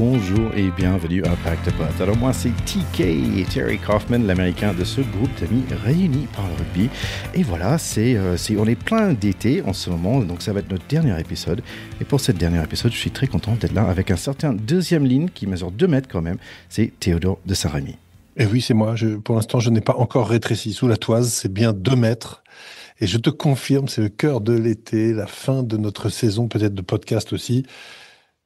Bonjour et bienvenue à Pack de Potes. Alors moi c'est TK et Terry Kaufman, l'américain de ce groupe d'amis réunis par le rugby. Et voilà, on est plein d'été en ce moment, donc ça va être notre dernier épisode. Et pour cette dernière épisode, je suis très content d'être là avec un certain deuxième ligne qui mesure 2 mètres quand même. C'est Théodore de Saint-Rémy. Et oui, c'est moi. Pour l'instant, je n'ai pas encore rétréci sous la toise. C'est bien 2 mètres. Et je te confirme, c'est le cœur de l'été, la fin de notre saison, peut-être de podcast aussi.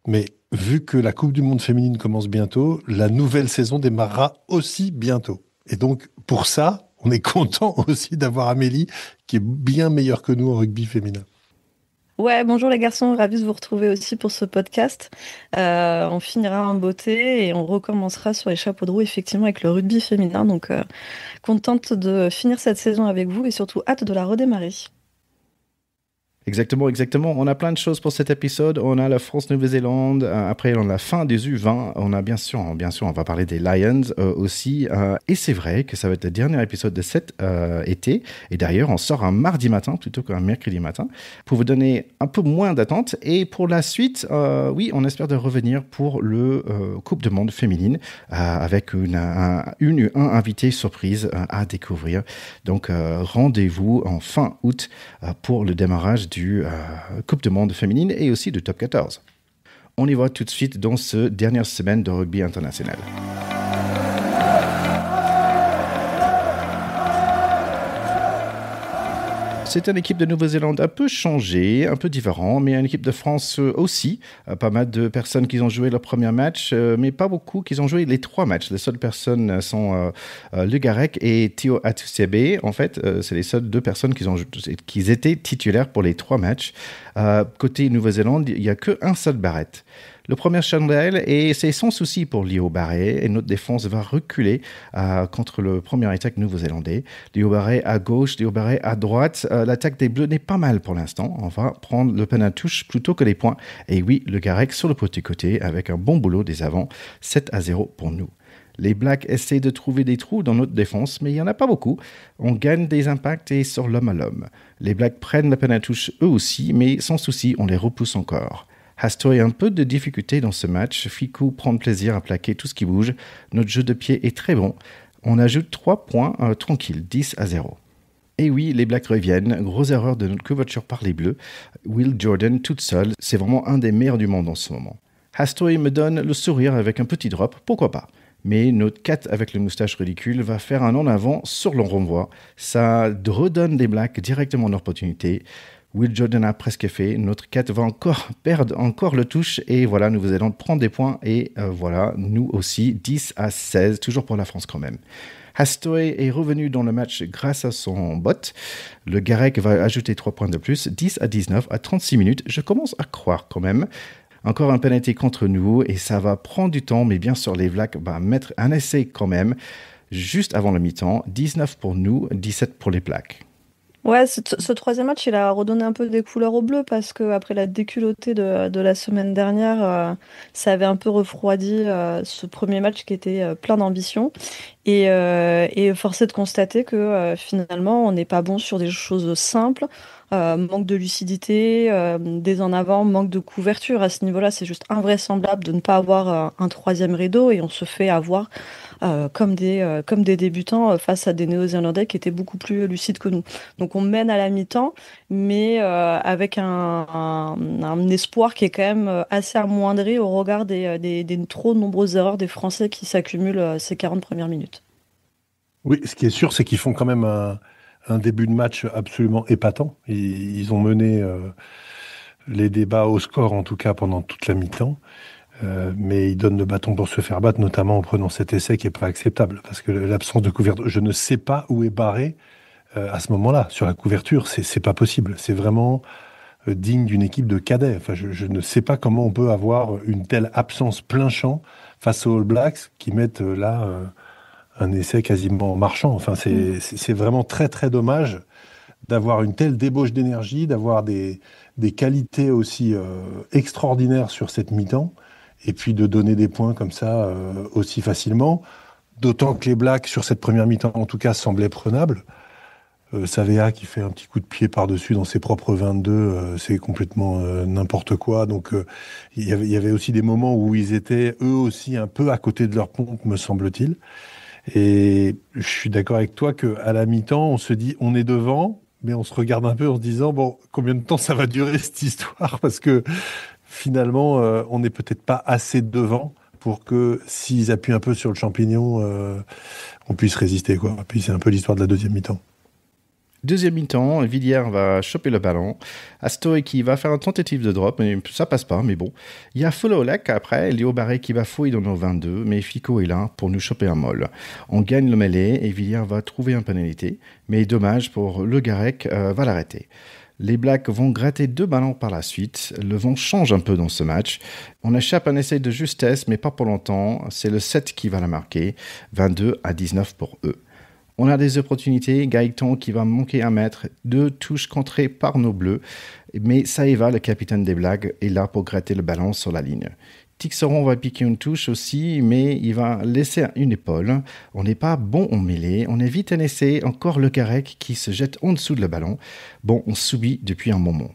Mais vu que la Coupe du Monde féminine commence bientôt, la nouvelle saison démarrera aussi bientôt. Et donc, pour ça, on est content aussi d'avoir Amélie, qui est bien meilleure que nous en rugby féminin. Ouais, bonjour les garçons, ravi de vous retrouver aussi pour ce podcast. On finira en beauté et on recommencera sur les chapeaux de roue effectivement avec le rugby féminin. Donc contente de finir cette saison avec vous et surtout hâte de la redémarrer. Exactement. On a plein de choses pour cet épisode. On a la France-Nouvelle-Zélande. Après, on a la fin des U20. On a bien sûr, on va parler des Lions aussi. Et c'est vrai que ça va être le dernier épisode de cet été. Et d'ailleurs, on sort un mardi matin plutôt qu'un mercredi matin pour vous donner un peu moins d'attente. Et pour la suite, oui, on espère de revenir pour le Coupe du Monde féminine avec un invité surprise à découvrir. Donc, rendez-vous en fin août pour le démarrage du Coupe du Monde féminine et aussi du Top 14. On y va tout de suite dans cette dernière semaine de rugby international. C'est une équipe de Nouvelle-Zélande un peu changée, un peu différent, mais une équipe de France aussi. Pas mal de personnes qui ont joué leur premier match, mais pas beaucoup qui ont joué les 3 matchs. Les seules personnes sont Le Garec et Tio Atusebe. En fait, c'est les seules 2 personnes qui étaient titulaires pour les 3 matchs. Côté Nouvelle-Zélande, il n'y a qu'un seul Barrett. Le premier chandelle, et c'est sans souci pour Leo Barré, et notre défense va reculer contre le premier attaque nouveau-zélandais. Leo Barré à gauche, Leo Barré à droite. L'attaque des Bleus n'est pas mal pour l'instant. On va prendre le pen à touche plutôt que les points. Et oui, le Garec sur le côté avec un bon boulot des avants. 7-0 pour nous. Les Blacks essaient de trouver des trous dans notre défense, mais il n'y en a pas beaucoup. On gagne des impacts et sur l'homme à l'homme. Les Blacks prennent le pen à touche eux aussi, mais sans souci, on les repousse encore. Hastoy a un peu de difficulté dans ce match. Ficou prend plaisir à plaquer tout ce qui bouge. Notre jeu de pied est très bon. On ajoute 3 points tranquilles, 10-0. Et oui, les Blacks reviennent. Grosse erreur de notre couverture par les Bleus. Will Jordan, toute seule, c'est vraiment un des meilleurs du monde en ce moment. Hastoy me donne le sourire avec un petit drop, pourquoi pas. Mais notre 4 avec le moustache ridicule va faire un en avant sur le renvoi. Ça redonne les Blacks directement l'opportunité. Will Jordan a presque fait. Notre 4 va perdre le touche. Et voilà, nous allons prendre des points. Et voilà, nous aussi, 10-16, toujours pour la France quand même. Hastoy est revenu dans le match grâce à son bot. Le Garec va ajouter 3 points de plus, 10-19 à 36 minutes. Je commence à croire quand même. Encore un penalty contre nous et ça va prendre du temps. Mais bien sûr, les Blacks vont mettre un essai quand même. Juste avant le mi-temps, 19 pour nous, 17 pour les Blacks. Ouais, ce troisième match, il a redonné un peu des couleurs au bleu parce que après la déculottée de la semaine dernière, ça avait un peu refroidi ce premier match qui était plein d'ambition. Et force est de constater que finalement, on n'est pas bon sur des choses simples. Manque de lucidité, des en avant, manque de couverture. À ce niveau-là, c'est juste invraisemblable de ne pas avoir un troisième rideau et on se fait avoir comme des débutants face à des Néo-Zélandais qui étaient beaucoup plus lucides que nous. Donc on mène à la mi-temps, mais avec un espoir qui est quand même assez amoindri au regard des trop nombreuses erreurs des Français qui s'accumulent ces 40 premières minutes. Oui, ce qui est sûr, c'est qu'ils font quand même un début de match absolument épatant. Ils ont mené les débats au score, en tout cas, pendant toute la mi-temps. Mais ils donnent le bâton pour se faire battre, notamment en prenant cet essai qui n'est pas acceptable. Parce que l'absence de couverture, je ne sais pas où est Barré à ce moment-là. Sur la couverture, c'est pas possible. C'est vraiment digne d'une équipe de cadets. Enfin, je ne sais pas comment on peut avoir une telle absence plein champ face aux All Blacks qui mettent là un essai quasiment marchand. Enfin, c'est vraiment très, très dommage d'avoir une telle débauche d'énergie, d'avoir des qualités aussi extraordinaires sur cette mi-temps, et puis de donner des points comme ça aussi facilement. D'autant que les Blacks, sur cette première mi-temps, en tout cas, semblaient prenables. Savea qui fait un petit coup de pied par-dessus dans ses propres 22, c'est complètement n'importe quoi. Donc il y avait aussi des moments où ils étaient eux aussi un peu à côté de leur pompe, me semble-t-il. Et je suis d'accord avec toi qu'à la mi-temps, on se dit on est devant, mais on se regarde un peu en se disant bon, combien de temps ça va durer cette histoire? Parce que finalement, on n'est peut-être pas assez devant pour que s'ils appuient un peu sur le champignon, on puisse résister, quoi. Puis c'est un peu l'histoire de la deuxième mi-temps. Deuxième mi-temps, Villiers va choper le ballon. Astoy qui va faire une tentative de drop, mais ça passe pas, mais bon. Il y a Fololek après, Léo Barré qui va fouiller dans nos 22, mais Fico est là pour nous choper un molle. On gagne le mêlée et Villiers va trouver une pénalité, mais dommage pour Le Garec va l'arrêter. Les Blacks vont gratter 2 ballons par la suite. Le vent change un peu dans ce match. On échappe un essai de justesse, mais pas pour longtemps. C'est le 7 qui va la marquer. 22-19 pour eux. On a des opportunités. Gaëtan qui va manquer 1 mètre. 2 touches contrées par nos bleus. Mais Saeva, le capitaine des Blacks, est là pour gratter le ballon sur la ligne. Tixeron va piquer une touche aussi, mais il va laisser une épaule. On n'est pas bon en mêlée. On évite un essai. Encore Le Garec qui se jette en dessous de le ballon. Bon, on subit depuis un moment.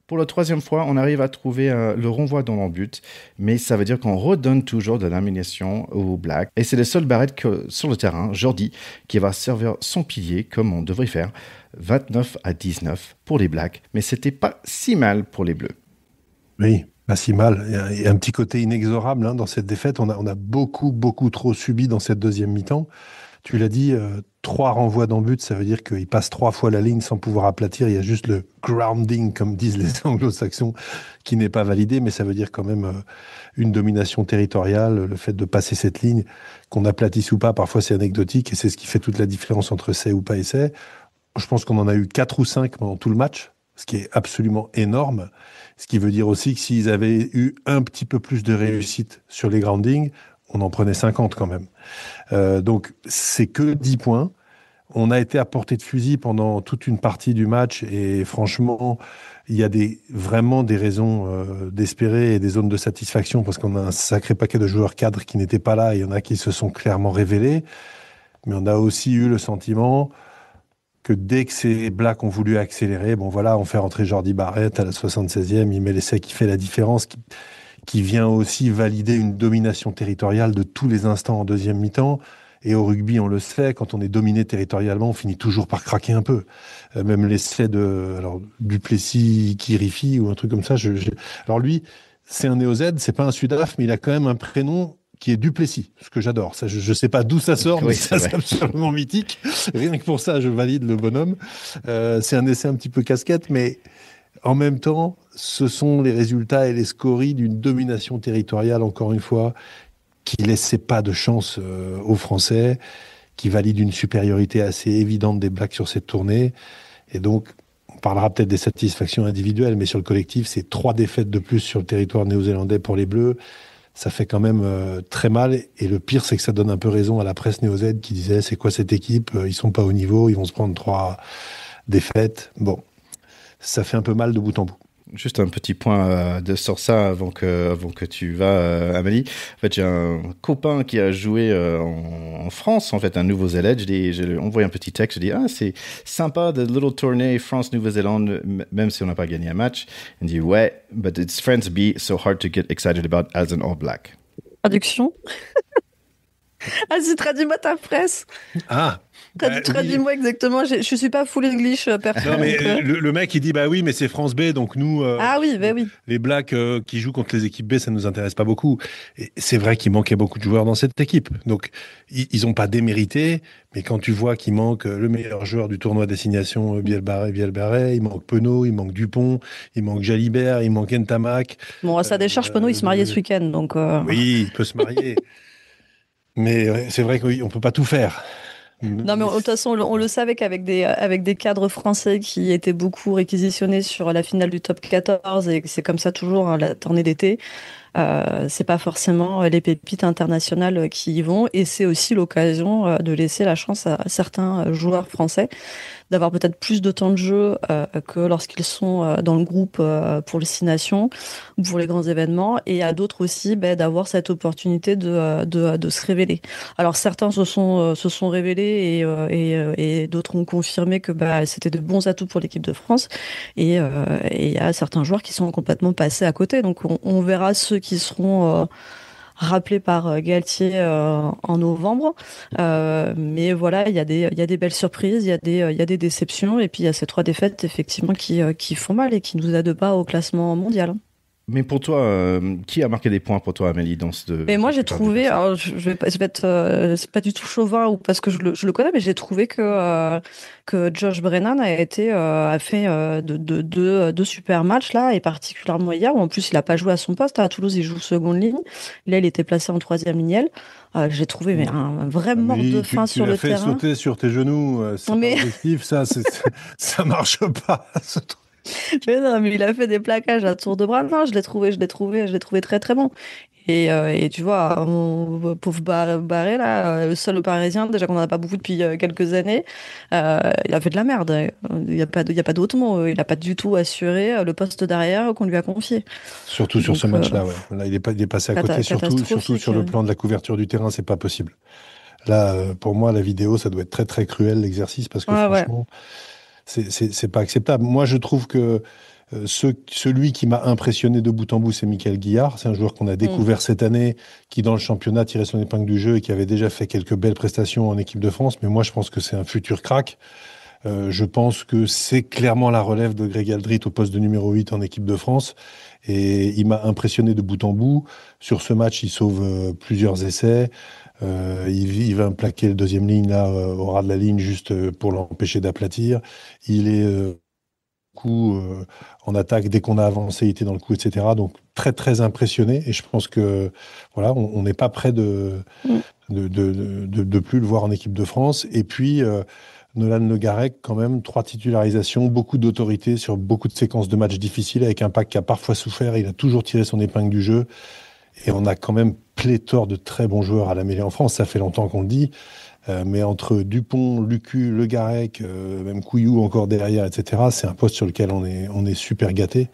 Pour la 3e fois, on arrive à trouver le renvoi dans le but, mais ça veut dire qu'on redonne toujours de l'ammunition aux Blacks. Et c'est le seul Barrett sur le terrain, Jordi, qui va servir son pilier comme on devrait faire. 29-19 pour les Blacks, mais c'était pas si mal pour les Bleus. Oui, pas si mal. Il y a un petit côté inexorable dans cette défaite. On a beaucoup, beaucoup trop subi dans cette deuxième mi-temps. Tu l'as dit, 3 renvois dans but, ça veut dire qu'il passe 3 fois la ligne sans pouvoir aplatir. Il y a juste le grounding, comme disent les anglo-saxons, qui n'est pas validé, mais ça veut dire quand même une domination territoriale. Le fait de passer cette ligne, qu'on aplatisse ou pas, parfois c'est anecdotique, et c'est ce qui fait toute la différence entre essai ou pas essai. Je pense qu'on en a eu 4 ou 5 pendant tout le match, ce qui est absolument énorme. Ce qui veut dire aussi que s'ils avaient eu un petit peu plus de réussite sur les groundings, on en prenait 50 quand même. Donc, c'est que 10 points. On a été à portée de fusil pendant toute une partie du match et franchement, il y a vraiment des raisons d'espérer et des zones de satisfaction parce qu'on a un sacré paquet de joueurs cadres qui n'étaient pas là. Il y en a qui se sont clairement révélés. Mais on a aussi eu le sentiment que dès que ces Blacks ont voulu accélérer, bon voilà, on fait rentrer Jordi Barrett à la 76e, il met l'essai qui fait la différence, qui vient aussi valider une domination territoriale de tous les instants en deuxième mi-temps. Et au rugby, on le sait, quand on est dominé territorialement, on finit toujours par craquer un peu. Même l'essai de Duplessis Kirifi ou un truc comme ça. Alors lui, c'est un Néo-Z, c'est pas un Sudaf, mais il a quand même un prénom qui est Duplessis, ce que j'adore. Ça, je sais pas d'où ça sort, mais oui, c'est absolument mythique. Rien que pour ça, je valide le bonhomme. C'est un essai un petit peu casquette, mais en même temps, ce sont les résultats et les scories d'une domination territoriale, encore une fois, qui ne laissait pas de chance aux Français, qui valide une supériorité assez évidente des Blacks sur cette tournée. Et donc, on parlera peut-être des satisfactions individuelles, mais sur le collectif, c'est 3 défaites de plus sur le territoire néo-zélandais pour les Bleus. Ça fait quand même très mal. Et le pire, c'est que ça donne un peu raison à la presse néo-z qui disait c'est quoi cette équipe? Ils sont pas au niveau, ils vont se prendre 3 défaites. Bon, ça fait un peu mal de bout en bout. Juste un petit point sur ça avant que tu vas, Amélie. En fait, j'ai un copain qui a joué en France, en fait, un Nouveau-Zélande. Je lui ai envoyé un petit texte. Je dis c'est sympa, the little tournée France-Nouvelle-Zélande, même si on n'a pas gagné un match. Il me dit ouais, but it's France B, so hard to get excited about as an All Black. Traduction. Vas-y, traduis-moi ta presse. Traduis-moi exactement. Je suis pas full English, personne. Non, mais le mec, il dit bah oui, mais c'est France B, donc nous. Oui. Les Blacks qui jouent contre les équipes B, ça nous intéresse pas beaucoup. Et c'est vrai qu'il manquait beaucoup de joueurs dans cette équipe. Donc, ils ont pas démérité, mais quand tu vois qu'il manque le meilleur joueur du tournoi d'assignation, Biel Barré, il manque Penaud, il manque Dupont, il manque Jalibert, il manque Ntamak. Bon, à sa décharge, Penaud, il se mariait ce week-end, donc. Oui, il peut se marier. Mais c'est vrai qu'on peut pas tout faire. Non, mais de toute façon, on le savait qu'avec des cadres français qui étaient beaucoup réquisitionnés sur la finale du top 14, et c'est comme ça toujours, la tournée d'été, C'est pas forcément les pépites internationales qui y vont, et c'est aussi l'occasion de laisser la chance à certains joueurs français d'avoir peut-être plus de temps de jeu que lorsqu'ils sont dans le groupe pour les Six Nations ou pour les grands événements, et à d'autres aussi d'avoir cette opportunité de se révéler. Alors certains se sont révélés et d'autres ont confirmé que c'était de bons atouts pour l'équipe de France, et il y a certains joueurs qui sont complètement passés à côté. Donc on verra ceux qui seront rappelé par Galtier en novembre. Mais voilà, il y a des belles surprises, il y a des déceptions, et puis il y a ces 3 défaites effectivement qui font mal et qui nous aident pas au classement mondial. Mais pour toi, qui a marqué des points pour toi, Amélie, dans ce... Mais moi, j'ai trouvé, alors je vais être, c'est pas du tout chauvin ou parce que je le connais, mais j'ai trouvé que Josh Brennan a fait deux super matchs là, et particulièrement hier, où en plus il a pas joué à son poste. À Toulouse, il joue seconde ligne. Là, il était placé en troisième lignelle. J'ai trouvé un vrai mort de faim sur le terrain. Tu l'as fait sauter sur tes genoux, c'est mais... pas objectif, ça, ça marche pas, ce truc. Mais non, mais il a fait des plaquages à tour de bras. Non, je l'ai trouvé très très bon. Et tu vois, mon pauvre Barré là, le seul Parisien, déjà qu'on n'en a pas beaucoup depuis quelques années, il a fait de la merde. Il y a pas d'autre mot. Il n'a pas du tout assuré le poste derrière qu'on lui a confié. Surtout sur ce match-là, ouais. Là, il est passé à côté, surtout sur le plan de la couverture du terrain, c'est pas possible. Là, pour moi, la vidéo, ça doit être très très cruel l'exercice, parce que franchement, c'est pas acceptable. Moi, je trouve que celui qui m'a impressionné de bout en bout, c'est Michael Guillard. C'est un joueur qu'on a découvert cette année, qui dans le championnat tirait son épingle du jeu et qui avait déjà fait quelques belles prestations en équipe de France. Mais moi, je pense que c'est un futur crack. Je pense que c'est clairement la relève de Greg Aldrit au poste de numéro 8 en équipe de France. Et il m'a impressionné de bout en bout. Sur ce match, il sauve plusieurs essais. Il va plaquer le deuxième ligne là au ras de la ligne juste pour l'empêcher d'aplatir. Il est en attaque dès qu'on a avancé, il était dans le coup, etc. Donc très très impressionné. Et je pense que voilà, on n'est pas prêt de plus le voir en équipe de France. Et puis Nolan Le Garec, quand même, 3 titularisations, beaucoup d'autorité sur beaucoup de séquences de matchs difficiles, avec un pack qui a parfois souffert. Il a toujours tiré son épingle du jeu. Et on a quand même pléthore de très bons joueurs à la mêlée en France. Ça fait longtemps qu'on le dit. Mais entre Dupont, Lucu, Le Garec, même Couillou encore derrière, etc., c'est un poste sur lequel on est super gâté.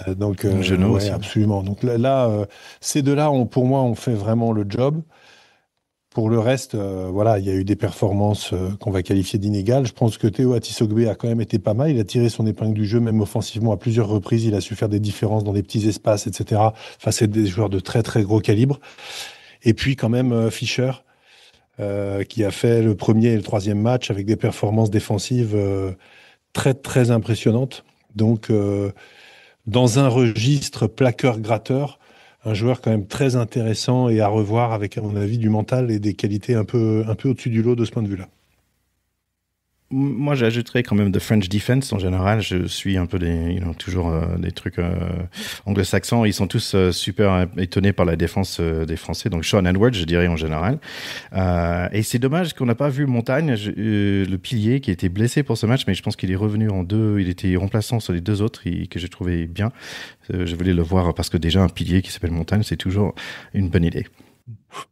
Donc, ouais, absolument. Donc là, ces deux-là, pour moi, on fait vraiment le job. Pour le reste, voilà, il y a eu des performances qu'on va qualifier d'inégales. Je pense que Théo Atisogbe a quand même été pas mal. Il a tiré son épingle du jeu, même offensivement, à plusieurs reprises. Il a su faire des différences dans des petits espaces, etc. Enfin, c'est des joueurs de très, très gros calibre. Et puis, quand même, Fischer, qui a fait le premier et le troisième match avec des performances défensives très, très impressionnantes. Donc, dans un registre plaqueur-gratteur, un joueur quand même très intéressant et à revoir avec, à mon avis, du mental et des qualités un peu au-dessus du lot de ce point de vue-là. Moi, j'ajouterais quand même de French defense en général. Je suis un peu toujours des trucs anglo-saxons. Ils sont tous super étonnés par la défense des Français. Donc Sean Edwards, je dirais en général. Et c'est dommage qu'on n'a pas vu Montagne, le pilier, qui était blessé pour ce match, mais je pense qu'il est revenu en 2. Il était remplaçant sur les 2 autres que j'ai trouvé bien. Je voulais le voir parce que déjà un pilier qui s'appelle Montagne, c'est toujours une bonne idée.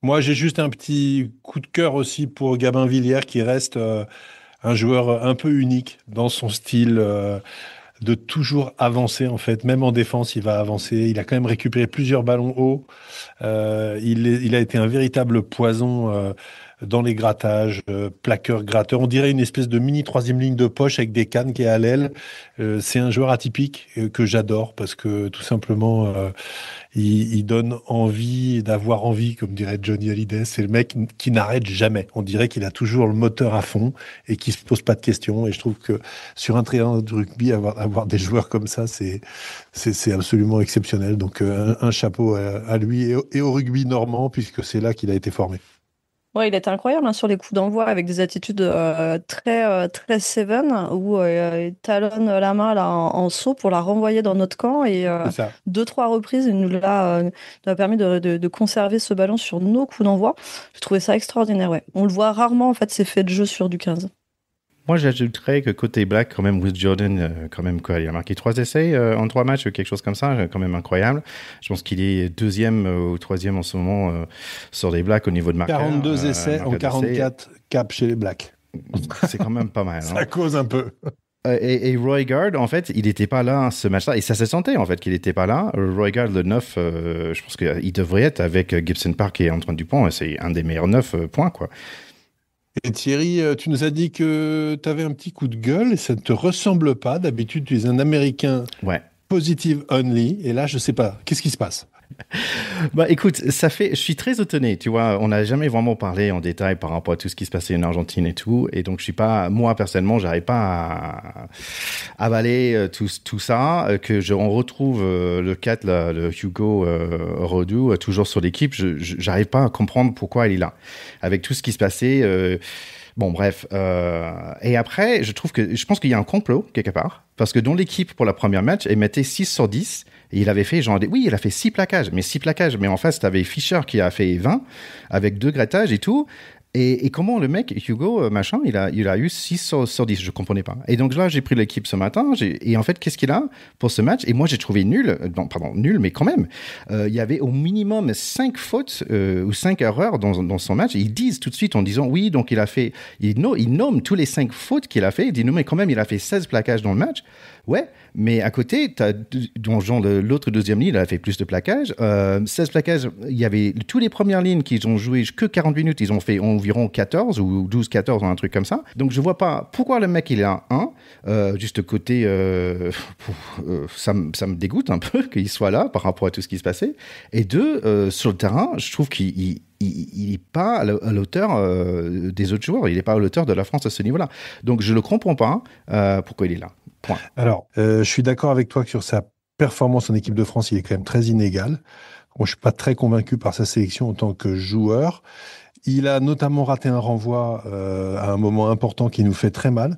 Moi, j'ai juste un petit coup de cœur aussi pour Gabin Villière, qui reste un joueur un peu unique dans son style de toujours avancer, en fait. Même en défense, il va avancer. Il a quand même récupéré plusieurs ballons hauts. Il a été un véritable poison dans les grattages, plaqueur-gratteur. On dirait une espèce de mini 3e ligne de poche avec des cannes qui est à l'aile. C'est un joueur atypique que j'adore parce que tout simplement... il donne envie d'avoir envie, comme dirait Johnny Hallyday. C'est le mec qui n'arrête jamais. On dirait qu'il a toujours le moteur à fond et qui se pose pas de questions. Et je trouve que sur un terrain de rugby, avoir des joueurs comme ça, c'est absolument exceptionnel. Donc un chapeau à lui et au rugby normand, puisque c'est là qu'il a été formé. Ouais, il était incroyable sur les coups d'envoi avec des attitudes très Seven où il talonne la main là, en saut pour la renvoyer dans notre camp et 2-3 reprises il nous a permis de conserver ce ballon sur nos coups d'envoi. J'ai trouvé ça extraordinaire. Ouais. On le voit rarement en fait ces faits de jeu sur du 15. Moi, j'ajouterais que côté Black, quand même, Will Jordan, quand même, quoi, il a marqué 3 essais en 3 matchs, quelque chose comme ça, quand même incroyable. Je pense qu'il est 2e ou 3e en ce moment sur les Blacks au niveau de marqueur. 42 essais en 44 caps chez les Blacks. C'est quand même pas mal. Ça cause un peu. Et Roy Gard, en fait, il n'était pas là ce match-là. Et ça se sentait, en fait, qu'il n'était pas là. Roy Gard, le 9, je pense qu'il devrait être avec Gibson Park et Antoine Dupont. C'est un des meilleurs 9 points, quoi. Et Thierry, tu nous as dit que tu avais un petit coup de gueule et ça ne te ressemble pas. D'habitude, tu es un Américain positive only. Et là, je ne sais pas. Qu'est-ce qui se passe ? Bah écoute, je suis très étonné, tu vois, on n'a jamais vraiment parlé en détail par rapport à tout ce qui se passait en Argentine et tout, et donc moi personnellement, j'arrive pas à avaler tout ça, on retrouve le 4, là, le Hugo Rodou, toujours sur l'équipe, j'arrive pas à comprendre pourquoi il est là, avec tout ce qui se passait. Bon, bref. Et après, je pense qu'il y a un complot, quelque part. Parce que dans l'équipe, pour la première match, il mettait 6 sur 10. Et il avait fait il a fait 6 plaquages. Mais en face, t'avais Fischer qui a fait 20, avec 2 grattages et tout. Et comment le mec, Hugo, machin, il a eu 6 sur 10, je comprenais pas. Et donc là, j'ai pris l'équipe ce matin, et en fait, qu'est-ce qu'il a pour ce match? Et moi, j'ai trouvé nul, mais quand même, il y avait au minimum 5 fautes ou 5 erreurs dans son match. Et ils disent tout de suite en disant, oui, donc il nomme tous les 5 fautes qu'il a fait. Il dit, non, mais quand même, il a fait 16 plaquages dans le match. Ouais, mais à côté, l'autre deuxième ligne, il a fait plus de plaquages. 16 plaquages, il y avait toutes les premières lignes qui ont joué que 40 minutes, ils ont fait environ 14 ou 12-14 ou un truc comme ça. Donc je vois pas pourquoi le mec il est à 1. Juste côté, ça me dégoûte un peu qu'il soit là par rapport à tout ce qui se passait. Et 2, sur le terrain, je trouve qu'il n'est pas à l'auteur des autres joueurs. Il n'est pas à l'auteur de la France à ce niveau-là. Donc je ne le comprends pas pourquoi il est là. Point. Alors, je suis d'accord avec toi que sur sa performance en équipe de France, il est quand même très inégal. Moi, je ne suis pas très convaincu par sa sélection en tant que joueur. Il a notamment raté un renvoi à un moment important qui nous fait très mal.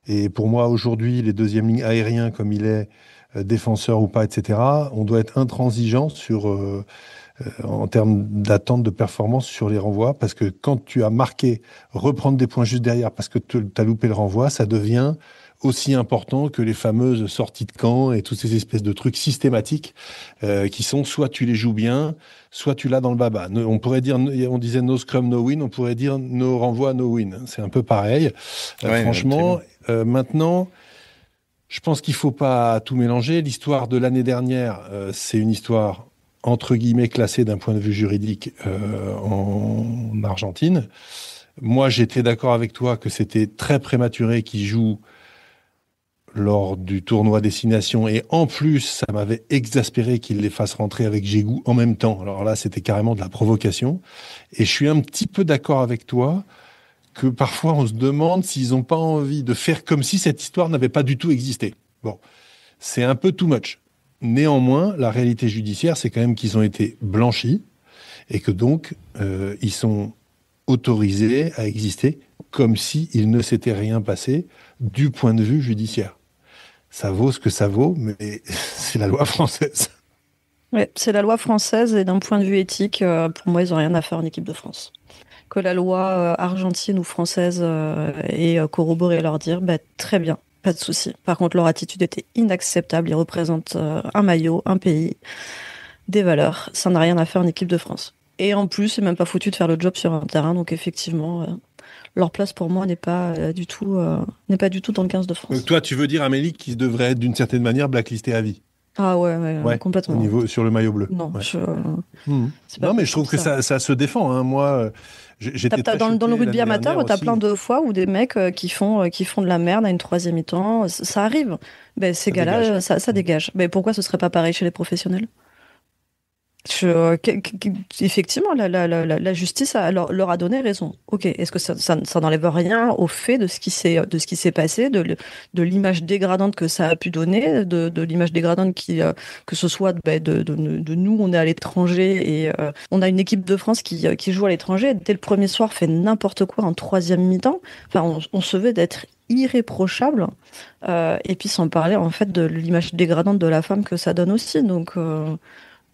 Et pour moi, aujourd'hui, les deuxièmes lignes aériens, comme il est défenseur ou pas, etc., on doit être intransigeant en termes d'attente de performance sur les renvois, parce que quand tu as marqué, reprendre des points juste derrière parce que tu as loupé le renvoi, ça devient aussi important que les fameuses sorties de camp et toutes ces espèces de trucs systématiques qui sont soit tu les joues bien, soit tu l'as dans le baba. On pourrait dire, on disait no scrum, no win, on pourrait dire no renvoi, no win. C'est un peu pareil. Franchement, maintenant, je pense qu'il faut pas tout mélanger. L'histoire de l'année dernière, c'est une histoire entre guillemets classée d'un point de vue juridique en Argentine. Moi, j'étais d'accord avec toi que c'était très prématuré qu'il joue lors du tournoi Destination, et en plus, ça m'avait exaspéré qu'il les fasse rentrer avec Gégou en même temps. Alors là, c'était carrément de la provocation. Et je suis un petit peu d'accord avec toi que parfois, on se demande s'ils n'ont pas envie de faire comme si cette histoire n'avait pas du tout existé. Bon, c'est un peu too much. Néanmoins, la réalité judiciaire, c'est quand même qu'ils ont été blanchis et que donc, ils sont autorisés à exister comme s'il ne s'était rien passé du point de vue judiciaire. Ça vaut ce que ça vaut, mais c'est la loi française. Oui, c'est la loi française, et d'un point de vue éthique, pour moi, ils n'ont rien à faire en équipe de France. Que la loi argentine ou française ait corroboré leur dire, très bien, pas de souci. Par contre, leur attitude était inacceptable. Ils représentent un maillot, un pays, des valeurs. Ça n'a rien à faire en équipe de France. Et en plus, c'est même pas foutu de faire le job sur un terrain, donc effectivement... leur place, pour moi, n'est pas du tout dans le 15 de France. Donc toi, tu veux dire, Amélie, qu'ils devraient être d'une certaine manière blacklistés à vie? Ah ouais, complètement. Sur le maillot bleu. Non, non, mais je trouve que ça se défend. Hein. Moi, j'étais très dans le rugby amateur, t'as aussi. plein de fois où des mecs qui font de la merde à une troisième mi-temps, ça arrive. Ces gars-là, ça dégage. Mais pourquoi ce serait pas pareil chez les professionnels? Effectivement, la justice leur a donné raison. Ok, est-ce que ça n'enlève rien au fait de ce qui s'est passé, de l'image dégradante que ça a pu donner, de l'image dégradante que ce soit de nous, on est à l'étranger et on a une équipe de France qui joue à l'étranger. Dès le premier soir, fait n'importe quoi en troisième mi-temps. Enfin, on se veut d'être irréprochable, et puis sans parler en fait de l'image dégradante de la femme que ça donne aussi. Donc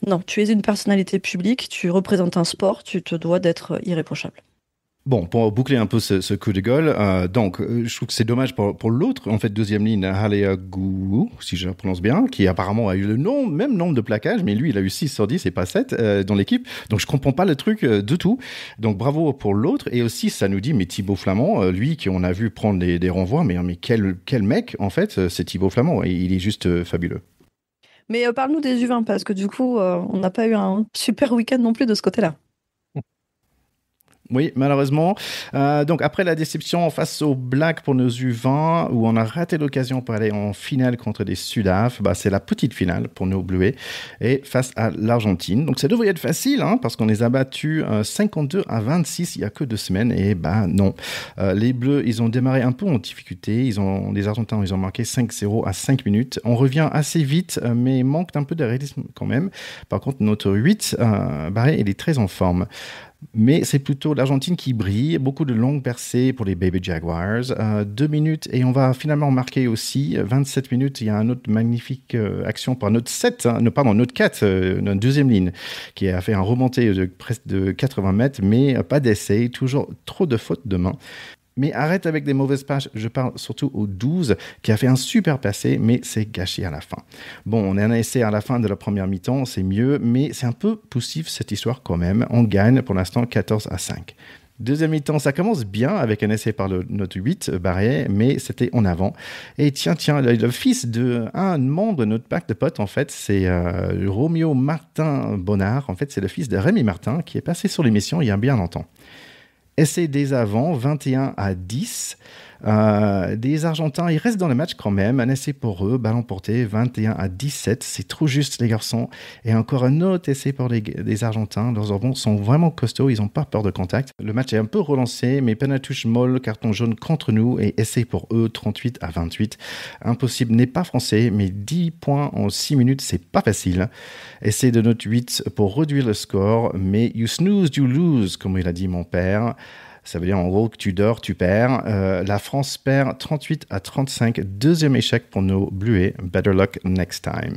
non, tu es une personnalité publique, tu représentes un sport, tu te dois d'être irréprochable. Bon, pour boucler un peu ce coup de gueule, je trouve que c'est dommage pour l'autre, en fait, deuxième ligne, Haleagou, si je le prononce bien, qui apparemment a eu même nombre de plaquages, mais lui, il a eu 6 sur 10 et pas 7 dans l'équipe. Donc, je comprends pas le truc du tout. Donc, bravo pour l'autre. Et aussi, ça nous dit, mais Thibaut Flamand, lui, qu'on a vu prendre des renvois, mais quel mec, en fait, c'est Thibaut Flamand. Et il est juste fabuleux. Mais parle-nous des U20, parce que du coup, on n'a pas eu un super week-end non plus de ce côté-là. Oui, malheureusement. Donc, après la déception face aux Blacks pour nos U20, où on a raté l'occasion pour aller en finale contre des Sudaf, c'est la petite finale pour nos Bleuets, et face à l'Argentine. Donc, ça devrait être facile, parce qu'on les a battus 52-26 il y a que 2 semaines, et non. Les Bleus, ils ont démarré un peu en difficulté. Les Argentins, ils ont marqué 5-0 à 5 minutes. On revient assez vite, mais manque un peu de réalisme quand même. Par contre, notre 8, Barré, il est très en forme. Mais c'est plutôt l'Argentine qui brille. Beaucoup de longues percées pour les Baby Jaguars. 2 minutes et on va finalement marquer aussi. 27 minutes, il y a une autre magnifique action par notre 7, notre 4, notre deuxième ligne, qui a fait un remonté de presque de 80 mètres, mais pas d'essai. Toujours trop de fautes de main. Mais arrête avec des mauvaises pages, je parle surtout au 12 qui a fait un super passé, mais c'est gâché à la fin. Bon, on a un essai à la fin de la première mi-temps, c'est mieux, mais c'est un peu poussif cette histoire quand même. On gagne pour l'instant 14-5. Deuxième mi-temps, ça commence bien avec un essai par notre 8, Barret, mais c'était en avant. Et tiens, le fils d'un membre de notre pack de potes, en fait, c'est Roméo Martin Bonnard. En fait, c'est le fils de Rémi Martin qui est passé sur l'émission il y a bien longtemps. Essai des avants, 21-10. Des Argentins, ils restent dans le match quand même. Un essai pour eux, ballon porté, 21-17. C'est trop juste, les garçons. Et encore un autre essai pour les Argentins. Leurs rebonds sont vraiment costauds, ils n'ont pas peur de contact. Le match est un peu relancé, mais penalty molle, carton jaune contre nous et essai pour eux, 38-28. Impossible n'est pas français, mais 10 points en 6 minutes, c'est pas facile. Essai de notre 8 pour réduire le score, mais you snooze, you lose, comme il a dit mon père. Ça veut dire en gros que tu dors, tu perds. La France perd 38-35. Deuxième échec pour nos Bleuets. Better luck next time.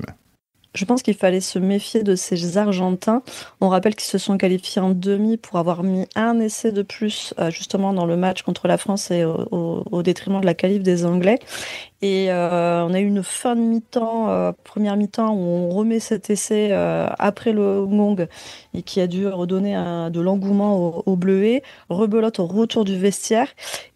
Je pense qu'il fallait se méfier de ces Argentins. On rappelle qu'ils se sont qualifiés en demi pour avoir mis un essai de plus justement dans le match contre la France et au détriment de la qualif des Anglais. Et on a eu une fin de mi-temps, première mi-temps, où on remet cet essai après le gong et qui a dû redonner de l'engouement aux Bleuets. Rebelote au retour du vestiaire.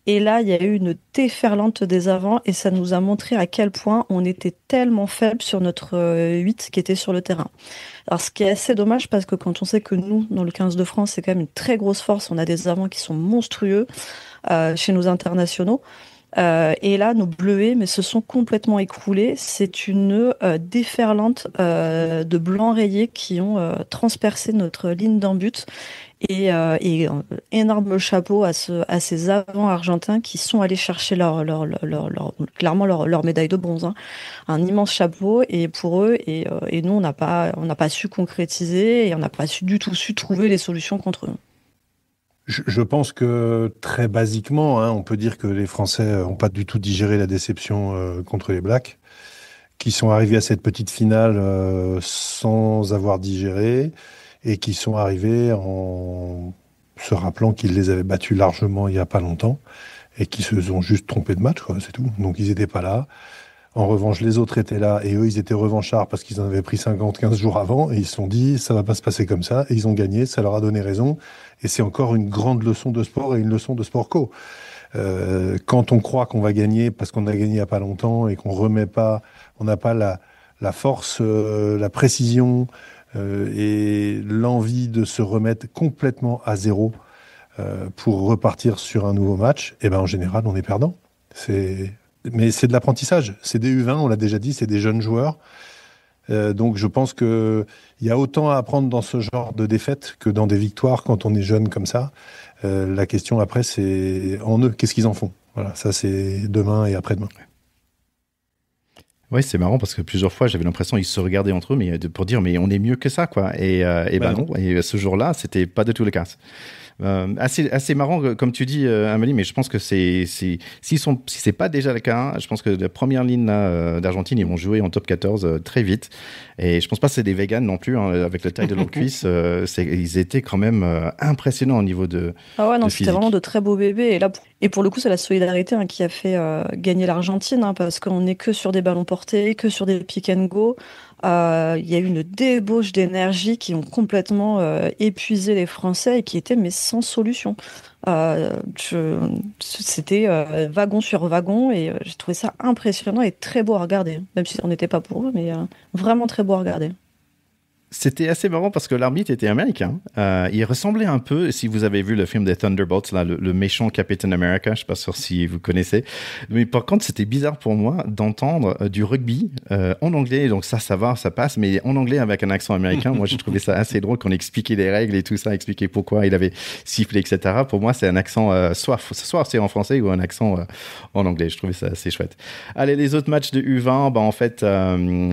Et là, il y a eu une déferlante des avants et ça nous a montré à quel point on était tellement faible sur notre 8 qui était sur le terrain. Alors, ce qui est assez dommage parce que quand on sait que nous, dans le 15 de France, c'est quand même une très grosse force, on a des avants qui sont monstrueux chez nos internationaux. Et là, nos Bleuets se sont complètement écroulés. C'est une déferlante de blancs rayés qui ont transpercé notre ligne d'en but. Et énorme chapeau à ces avants argentins qui sont allés chercher clairement leur médaille de bronze. Un immense chapeau et pour eux. Et nous, on n'a pas su concrétiser et on n'a pas du tout su trouver les solutions contre eux. Je pense que très basiquement, on peut dire que les Français n'ont pas du tout digéré la déception contre les Blacks, qui sont arrivés à cette petite finale sans avoir digéré et qui sont arrivés en se rappelant qu'ils les avaient battus largement il n'y a pas longtemps et qui se sont juste trompés de match, c'est tout. Donc ils n'étaient pas là. En revanche, les autres étaient là et eux, ils étaient revanchards parce qu'ils en avaient pris 50 15 jours avant et ils se sont dit, ça va pas se passer comme ça. Et ils ont gagné, ça leur a donné raison. Et c'est encore une grande leçon de sport et une leçon de sport co. Quand on croit qu'on va gagner parce qu'on a gagné il n'y a pas longtemps et qu'on remet pas, on n'a pas la force, la précision et l'envie de se remettre complètement à zéro pour repartir sur un nouveau match, et ben en général, on est perdant. Mais c'est de l'apprentissage. C'est des U20, on l'a déjà dit, c'est des jeunes joueurs. Donc je pense qu'il y a autant à apprendre dans ce genre de défaite que dans des victoires quand on est jeune comme ça. La question après, c'est en eux, qu'est-ce qu'ils en font? Voilà, ça c'est demain et après-demain. Oui, c'est marrant parce que plusieurs fois, j'avais l'impression qu'ils se regardaient entre eux pour dire mais on est mieux que ça, quoi. Et non. Et ce jour-là, c'était pas du tout le cas. Assez marrant, comme tu dis, Amélie, mais je pense que si c'est pas déjà le cas, je pense que la première ligne là, d'Argentine, ils vont jouer en top 14 très vite. Et je pense pas que c'est des véganes non plus, hein, avec la taille de leurs cuisses. Ils étaient quand même impressionnants au niveau de Ah ouais, non, de c'était physique. vraiment de très beaux bébés. Et pour le coup, c'est la solidarité qui a fait gagner l'Argentine, parce qu'on n'est que sur des ballons portés, que sur des pick and go. Il y a eu une débauche d'énergie qui ont complètement épuisé les Français et qui étaient mais sans solution. Euh, je- C'était wagon sur wagon et j'ai trouvé ça impressionnant et très beau à regarder, même si on n'était pas pour eux, mais vraiment très beau à regarder. C'était assez marrant parce que l'arbitre était américain. Il ressemblait un peu, si vous avez vu le film des Thunderbolts, là, le méchant Captain America, je ne suis pas sûr si vous connaissez. Mais par contre, c'était bizarre pour moi d'entendre du rugby en anglais. Donc ça va, ça passe, mais en anglais avec un accent américain. Moi, j'ai trouvé ça assez drôle qu'on expliquait les règles et tout ça, expliquait pourquoi il avait sifflé, etc. Pour moi, c'est un accent, soit c'est en français ou un accent en anglais. Je trouvais ça assez chouette. Allez, les autres matchs de U20, en fait,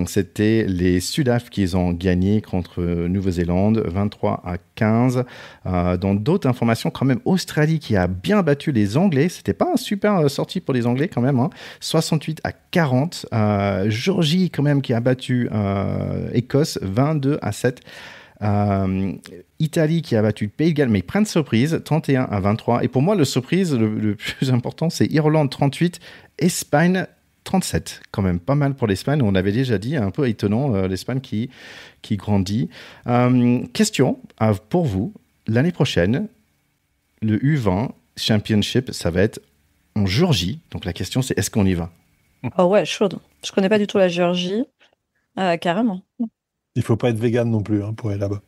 c'était les Sudaf qui ont gagné contre Nouvelle-Zélande, 23-15. Dans d'autres informations, quand même, Australie qui a bien battu les Anglais. C'était pas un super sortie pour les Anglais quand même, hein. 68-40. Géorgie quand même qui a battu Écosse, 22-7. Italie qui a battu le Pays de Galles, mais plein de surprises, 31-23. Et pour moi, le surprise le plus important, c'est Irlande 38, Espagne 37, quand même pas mal pour l'Espagne. On avait déjà dit, un peu étonnant, l'Espagne qui grandit. Question pour vous, l'année prochaine, le U20 Championship, ça va être en Géorgie. Donc la question, c'est est-ce qu'on y va? Oh ouais, chaude. Je connais pas du tout la Géorgie, carrément. Il faut pas être vegan non plus pour aller là-bas.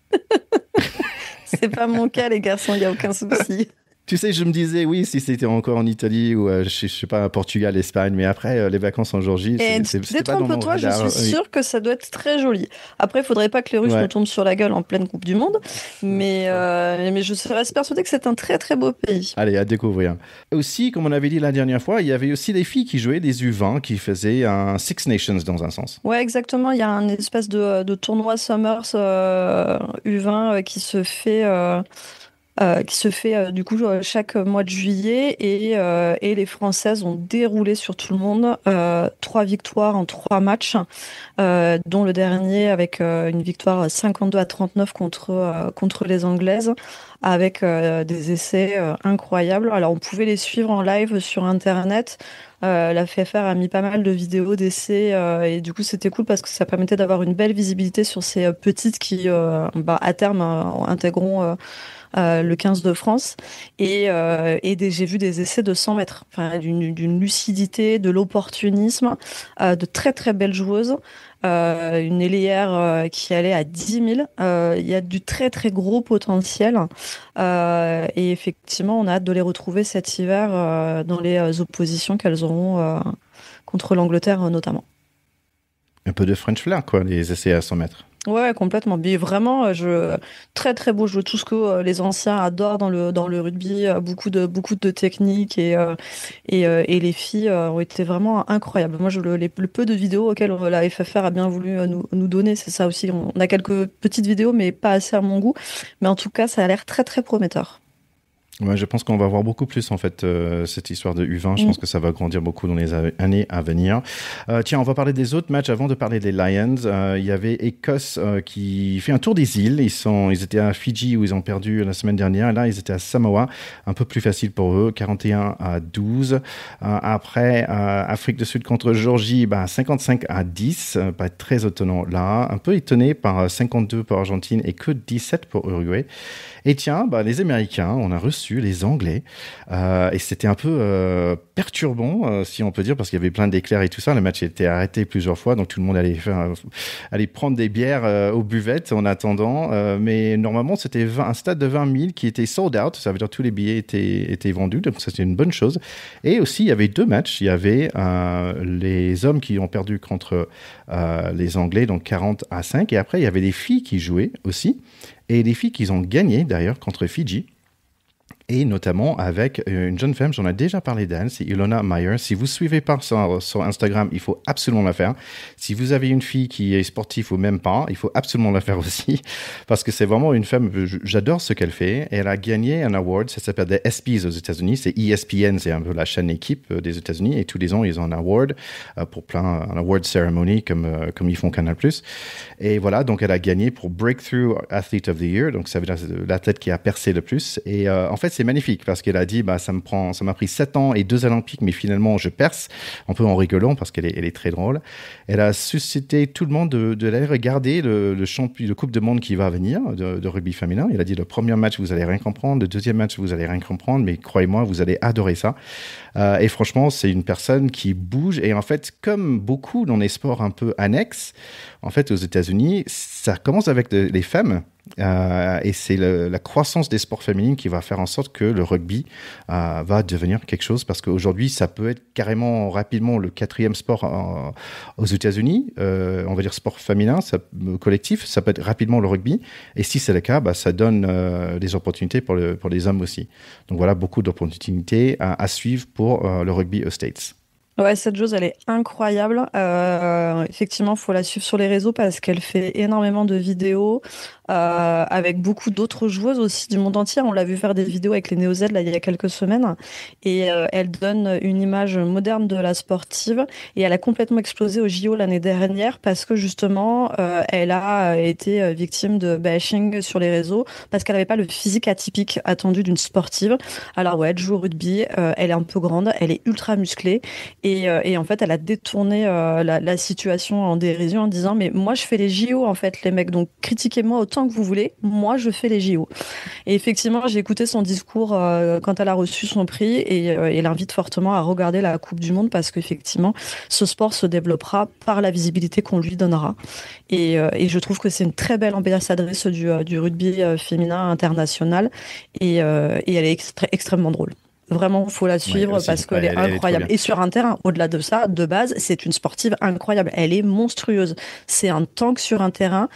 C'est pas mon cas, les garçons, il y a aucun souci. Tu sais, je me disais, oui, si c'était encore en Italie ou, je sais pas, Portugal, Espagne, mais après, les vacances en Géorgie, Et c'était pas dans mon détrompe-toi, je radar. suis Oui. sûre que ça doit être très joli. Après, il faudrait pas que les Russes Ouais. nous tombent sur la gueule en pleine Coupe du Monde, mais je reste persuadée que c'est un très très beau pays. Allez, à découvrir. Aussi, comme on avait dit la dernière fois, il y avait aussi des filles qui jouaient des U20, qui faisaient un Six Nations dans un sens. Ouais, exactement. Il y a un espèce de tournoi Summers U20 qui se fait du coup chaque mois de juillet et les Françaises ont déroulé sur tout le monde 3 victoires en 3 matchs, dont le dernier avec une victoire 52-39 contre les Anglaises, avec des essais incroyables. Alors on pouvait les suivre en live sur Internet. La FFR a mis pas mal de vidéos d'essais et du coup c'était cool parce que ça permettait d'avoir une belle visibilité sur ces petites qui à terme intégreront le 15 de France j'ai vu des essais de 100 mètres, enfin, d'une lucidité, de l'opportunisme, de très très belles joueuses. Une ailière qui allait à 10 000. Il y a du très très gros potentiel et effectivement on a hâte de les retrouver cet hiver dans les oppositions qu'elles auront contre l'Angleterre notamment. Un peu de French flair, quoi, les essais à 100 mètres. Ouais, complètement. Mais vraiment, très très beau jeu. Tout ce que les anciens adorent dans le rugby, beaucoup de techniques et les filles ont été vraiment incroyables. Moi, le peu de vidéos auxquelles la FFR a bien voulu nous donner, c'est ça aussi. On a quelques petites vidéos, mais pas assez à mon goût. Mais en tout cas, ça a l'air très très prometteur. Ouais, je pense qu'on va voir beaucoup plus en fait cette histoire de U20. Je pense que ça va grandir beaucoup dans les années à venir. Tiens, on va parler des autres matchs avant de parler des Lions. Il y avait Écosse qui fait un tour des îles. Ils étaient à Fidji où ils ont perdu la semaine dernière. Et là, ils étaient à Samoa, un peu plus facile pour eux, 41-12. Après, Afrique du Sud contre Géorgie, 55-10. Pas très étonnant là. Un peu étonné par 52 pour Argentine et que 17 pour Uruguay. Et tiens, les Américains, on a reçu les Anglais. Et c'était un peu perturbant, si on peut dire, parce qu'il y avait plein d'éclairs et tout ça. Le match était arrêté plusieurs fois, donc tout le monde allait prendre des bières aux buvettes en attendant. Mais normalement, c'était un stade de 20 000 qui était sold out. Ça veut dire que tous les billets étaient vendus, donc c'était une bonne chose. Et aussi, il y avait deux matchs. Il y avait les hommes qui ont perdu contre les Anglais, donc 40-5. Et après, il y avait les filles qui jouaient aussi. Et les filles qui ont gagné, d'ailleurs, contre Fidji. Et notamment avec une jeune femme, j'en ai déjà parlé d'elle, c'est Ilona Meyer. Si vous ne suivez pas sur Instagram, il faut absolument la faire. Si vous avez une fille qui est sportive ou même pas, il faut absolument la faire aussi. Parce que c'est vraiment une femme, j'adore ce qu'elle fait. Elle a gagné un award, ça s'appelle des ESPYs aux États-Unis. C'est ESPN, c'est un peu la chaîne équipe des États-Unis. Et tous les ans, ils ont un award pour un award ceremony comme ils font Canal+. Et voilà, donc elle a gagné pour Breakthrough Athlete of the Year. Donc ça veut dire l'athlète qui a percé le plus. Et en fait, c'est magnifique parce qu'elle a dit ça m'a pris 7 ans et 2 Olympiques, mais finalement je perce, un peu en rigolant parce qu'elle est très drôle. Elle a suscité tout le monde de aller regarder le Coupe du Monde qui va venir de rugby féminin. Elle a dit le premier match vous allez rien comprendre, le deuxième match vous allez rien comprendre, mais croyez-moi vous allez adorer ça. Et franchement c'est une personne qui bouge et en fait comme beaucoup dans les sports un peu annexes, en fait aux États-Unis ça commence avec les femmes. Et c'est la croissance des sports féminins qui va faire en sorte que le rugby va devenir quelque chose parce qu'aujourd'hui ça peut être carrément rapidement le 4e sport aux États-Unis, on va dire sport féminin collectif, ça peut être rapidement le rugby et si c'est le cas ça donne des opportunités pour les hommes aussi, donc voilà beaucoup d'opportunités à suivre pour le rugby aux States. Ouais, cette joueuse, elle est incroyable. Effectivement, il faut la suivre sur les réseaux parce qu'elle fait énormément de vidéos avec beaucoup d'autres joueuses aussi du monde entier. On l'a vu faire des vidéos avec les Néo-Z là, il y a quelques semaines. Et elle donne une image moderne de la sportive. Et elle a complètement explosé au JO l'année dernière parce que justement, elle a été victime de bashing sur les réseaux parce qu'elle n'avait pas le physique atypique attendu d'une sportive. Alors ouais, elle joue au rugby, elle est un peu grande, elle est ultra musclée. Et en fait, elle a détourné la situation en dérision en disant mais moi je fais les JO en fait les mecs, donc critiquez-moi autant que vous voulez, moi je fais les JO. Et effectivement, j'ai écouté son discours quand elle a reçu son prix et elle invite fortement à regarder la Coupe du Monde parce qu'effectivement, ce sport se développera par la visibilité qu'on lui donnera. Et je trouve que c'est une très belle ambassadrice du rugby féminin international et elle est extrêmement drôle. Vraiment, il faut la suivre parce qu'elle est incroyable. Et sur un terrain, au-delà de ça, de base, c'est une sportive incroyable. Elle est monstrueuse. C'est un tank sur un terrain.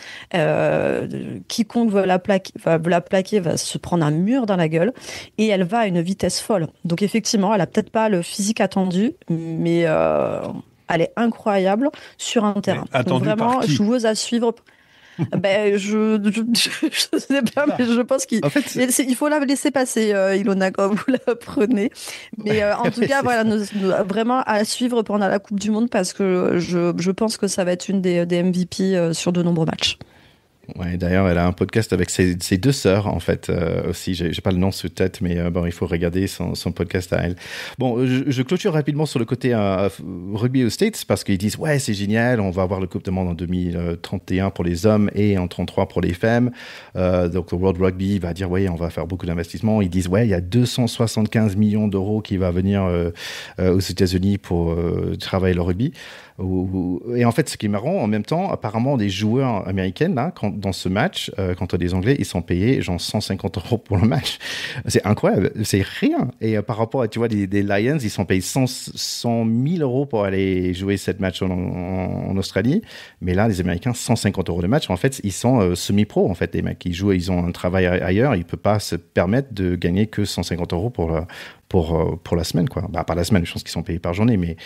Quiconque veut la plaquer va se prendre un mur dans la gueule. Et elle va à une vitesse folle. Donc effectivement, elle a peut-être pas le physique attendu, mais elle est incroyable sur un terrain. Attendu donc vraiment, par qui ? joueuse à suivre. Je sais pas, mais je pense qu'il il faut la laisser passer, Ilona, quand vous la prenez. Mais en tout cas, voilà, vraiment à suivre pendant la Coupe du Monde parce que je pense que ça va être une des MVP sur de nombreux matchs. Ouais, d'ailleurs, elle a un podcast avec ses 2 sœurs, en fait, aussi. J'ai pas le nom sur tête, mais il faut regarder son podcast à elle. Bon, je clôture rapidement sur le côté rugby aux States parce qu'ils disent, ouais, c'est génial, on va avoir le Coupe du Monde en 2031 pour les hommes et en 33 pour les femmes. Donc, le World Rugby va dire, ouais, on va faire beaucoup d'investissements. Ils disent, ouais, il y a 275 millions d'euros qui va venir aux États-Unis pour travailler le rugby. Et en fait, ce qui est marrant, en même temps, apparemment, des joueurs américaines, là, dans ce match, contre des Anglais, ils sont payés genre 150 € pour le match. C'est incroyable, c'est rien. Et par rapport à, tu vois, des Lions, ils sont payés 100 000 € pour aller jouer cette match en Australie. Mais là, les Américains, 150 € de match. En fait, ils sont semi-pro, en fait, les mecs. Ils ont un travail ailleurs. Ils ne peuvent pas se permettre de gagner que 150 € pour la semaine, quoi. Pas la semaine, je pense qu'ils sont payés par journée, mais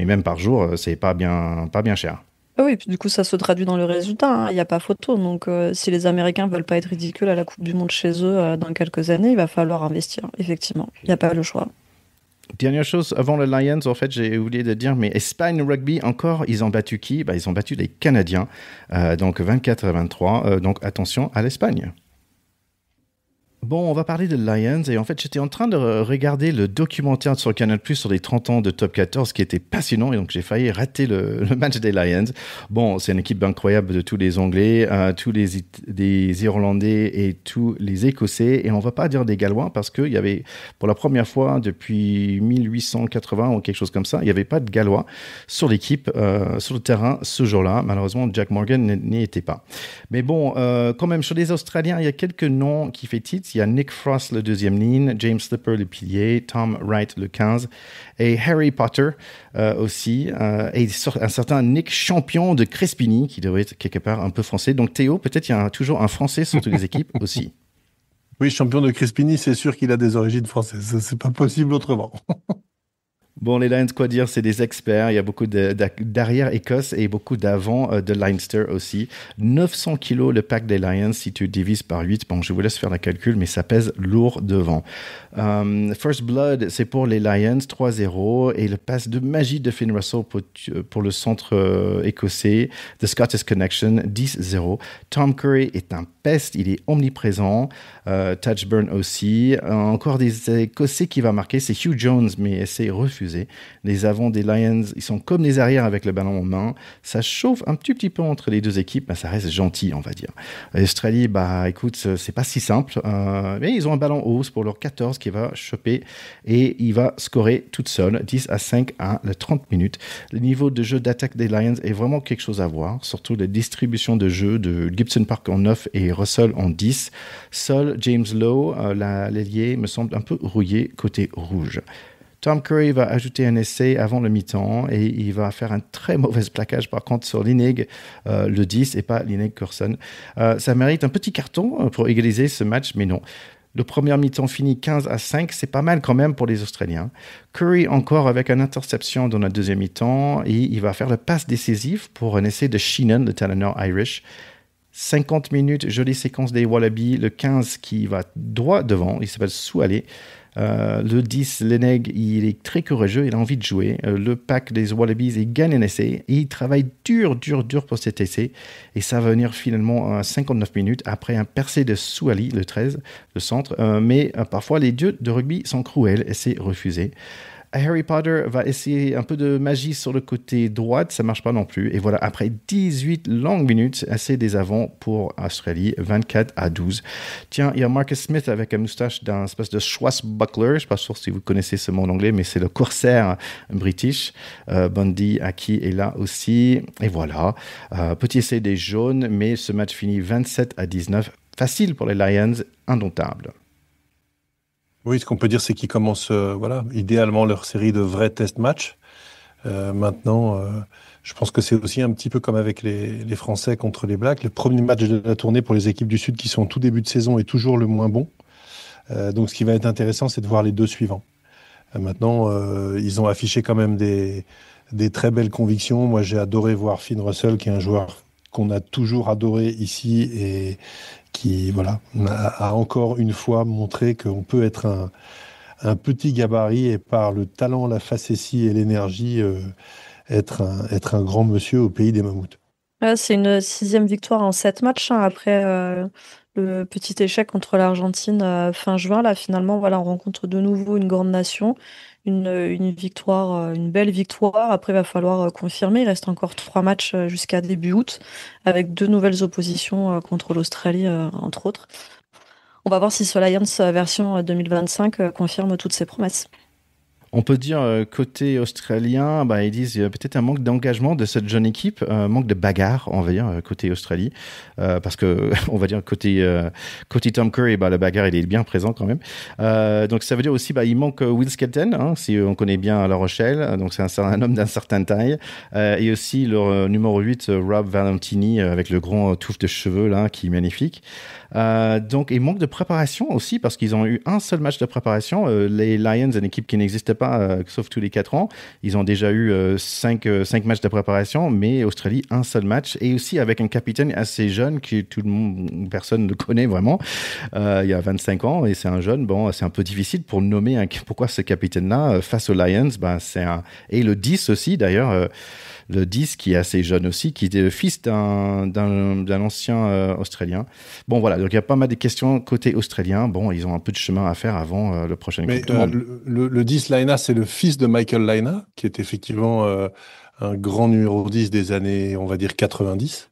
même par jour, c'est pas bien cher. Oui, puis du coup, ça se traduit dans le résultat. Il n'y a pas photo. Donc, si les Américains veulent pas être ridicules à la Coupe du Monde chez eux dans quelques années, il va falloir investir. Effectivement, il n'y a pas le choix. Dernière chose, avant le Lions, en fait, j'ai oublié de dire, mais Espagne Rugby, encore, ils ont battu qui ? Ils ont battu les Canadiens, donc 24-23. Donc, attention à l'Espagne. Bon, on va parler de Lions et en fait, j'étais en train de regarder le documentaire sur Canal+ sur les 30 ans de Top 14 qui était passionnant et donc j'ai failli rater le match des Lions. Bon, c'est une équipe incroyable de tous les Anglais, tous des Irlandais et tous les Écossais et on va pas dire des Gallois parce qu'il y avait, pour la première fois depuis 1880 ou quelque chose comme ça, il n'y avait pas de Gallois sur l'équipe, sur le terrain ce jour-là. Malheureusement, Jack Morgan n'y était pas. Mais bon, quand même, sur les Australiens, il y a quelques noms qui fait titre. Il y a Nick Frost, le 2e ligne, James Slipper, le pilier, Tom Wright, le 15, et Harry Potter aussi, et un certain Nick Champion de Crespigny, qui devrait être quelque part un peu français. Donc Théo, peut-être il y a toujours un français sur toutes les équipes aussi. Oui, champion de Crispini, c'est sûr qu'il a des origines françaises. C'est pas possible autrement. Bon, les Lions, quoi dire, c'est des experts. Il y a beaucoup d'arrière Écosse et beaucoup d'avant de Leinster aussi. 900 kilos le pack des Lions si tu divises par 8. Bon, je vous laisse faire la calcul, mais ça pèse lourd devant. First Blood, c'est pour les Lions, 3-0. Et le pass de magie de Finn Russell pour le centre écossais. The Scottish Connection, 10-0. Tom Curry est un peste, il est omniprésent. Touchburn aussi. Encore des Écossais qui va marquer, c'est Hugh Jones, mais c'est refusé. Les avants des Lions, ils sont comme les arrières avec le ballon en main. Ça chauffe un petit peu entre les deux équipes, mais ça reste gentil, on va dire. L'Australie, bah écoute, c'est pas si simple. Mais ils ont un ballon haut pour leur 14 qui va choper et il va scorer toute seule, 10-5 à la 30 minutes. Le niveau de jeu d'attaque des Lions est vraiment quelque chose à voir, surtout la distribution de jeu de Gibson Park en 9 et Russell en 10. Seul James Lowe, l'ailier, me semble un peu rouillé côté rouge. Tom Curry va ajouter un essai avant le mi-temps et il va faire un très mauvais plaquage par contre sur Linig, le 10 et pas Linig Curson. Ça mérite un petit carton pour égaliser ce match, mais non. Le premier mi-temps finit 15-5, c'est pas mal quand même pour les Australiens. Curry encore avec une interception dans la deuxième mi-temps et il va faire le passe décisif pour un essai de Sheenan, le talonneur Irish. 50 minutes, jolie séquence des Wallabies, le 15 qui va droit devant, il s'appelle Soualé. Le 10, Leneg, il est très courageux, il a envie de jouer. Le pack des Wallabies, il gagne un essai et il travaille dur pour cet essai. Et ça va venir finalement à 59 minutes après un percé de Souali, le 13, le centre. Mais parfois, les dieux de rugby sont cruels et c'est refusé. Harry Potter va essayer un peu de magie sur le côté droit, ça marche pas non plus. Et voilà, après 18 longues minutes, assez des avants pour Australie, 24-12. Tiens, il y a Marcus Smith avec un moustache d'un espèce de swashbuckler, je ne suis pas sûr si vous connaissez ce mot en anglais, mais c'est le corsaire british. Bundy, Aki est là aussi. Et voilà, petit essai des jaunes, mais ce match finit 27-19. Facile pour les Lions, indomptable. Oui, ce qu'on peut dire, c'est qu'ils commencent, voilà, idéalement leur série de vrais test matchs. Maintenant, je pense que c'est aussi un petit peu comme avec les Français contre les Blacks. Le premier match de la tournée pour les équipes du Sud qui sont en tout début de saison est toujours le moins bon. Donc, ce qui va être intéressant, c'est de voir les deux suivants. Maintenant, ils ont affiché quand même des très belles convictions. Moi, j'ai adoré voir Finn Russell, qui est un joueur qu'on a toujours adoré ici et qui voilà, a encore une fois montré qu'on peut être un petit gabarit et par le talent, la facétie et l'énergie, être un grand monsieur au pays des mammouths. C'est une 6e victoire en 7 matchs après le petit échec contre l'Argentine fin juin. Là, finalement, voilà, on rencontre de nouveau une grande nation, une victoire, une belle victoire. Après, il va falloir confirmer. Il reste encore 3 matchs jusqu'à début août, avec 2 nouvelles oppositions contre l'Australie, entre autres. On va voir si ce Lions version 2025 confirme toutes ses promesses. On peut dire côté australien, bah, ils disent peut-être un manque d'engagement de cette jeune équipe, un manque de bagarre, on va dire, côté Australie. Parce que, on va dire, côté Tom Curry, bah, la bagarre, il est bien présent quand même. Donc, ça veut dire aussi, bah, il manque Will Skelton, hein, si on connaît bien La Rochelle. Donc, c'est un homme d'un certain taille. Et aussi le numéro 8, Rob Valentini, avec le grand touffe de cheveux, là, qui est magnifique. Donc, il manque de préparation aussi, parce qu'ils ont eu un seul match de préparation. Les Lions, une équipe qui n'existait pas, sauf tous les 4 ans. Ils ont déjà eu 5 matchs de préparation, mais Australie, un seul match. Et aussi avec un capitaine assez jeune, qui tout le monde, personne ne le connaît vraiment. Il y a 25 ans, et c'est un jeune. Bon, c'est un peu difficile pour nommer pourquoi ce capitaine-là, face aux Lions, bah, et le 10 aussi, d'ailleurs. Le 10 qui est assez jeune aussi, qui était le fils d'un ancien Australien. Bon, voilà, donc il y a pas mal de questions côté australien. Bon, ils ont un peu de chemin à faire avant le prochain Coupe du Monde. Le 10, Laina, c'est le fils de Michael Laina, qui est effectivement un grand numéro 10 des années, on va dire, 90.